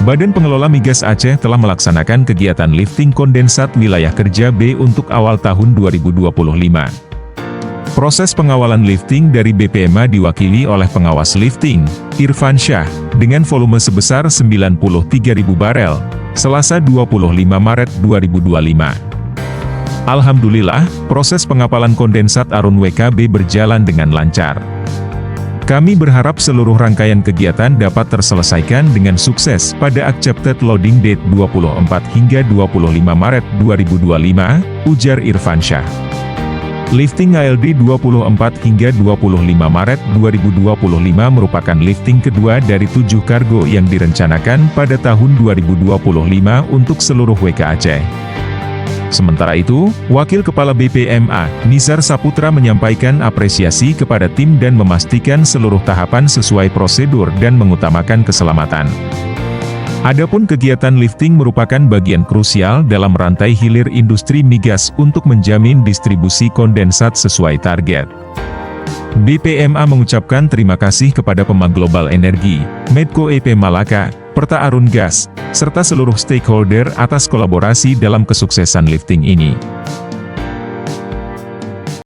Badan Pengelola Migas Aceh telah melaksanakan kegiatan lifting kondensat wilayah kerja B untuk awal tahun 2025. Proses pengawalan lifting dari BPMA diwakili oleh pengawas lifting, Irfan Syah, dengan volume sebesar 93.000 barel, Selasa 25 Maret 2025. Alhamdulillah, proses pengapalan kondensat Arun WKB berjalan dengan lancar. Kami berharap seluruh rangkaian kegiatan dapat terselesaikan dengan sukses pada accepted loading date 24 hingga 25 Maret 2025, ujar Irfan Syah. Lifting ALD 24 hingga 25 Maret 2025 merupakan lifting kedua dari 7 kargo yang direncanakan pada tahun 2025 untuk seluruh WK Aceh. Sementara itu, Wakil Kepala BPMA, Nizar Saputra menyampaikan apresiasi kepada tim dan memastikan seluruh tahapan sesuai prosedur dan mengutamakan keselamatan. Adapun kegiatan lifting merupakan bagian krusial dalam rantai hilir industri migas untuk menjamin distribusi kondensat sesuai target. BPMA mengucapkan terima kasih kepada Pema Global Energi, Medco EP Malaka, Perta Arun Gas, serta seluruh stakeholder atas kolaborasi dalam kesuksesan lifting ini.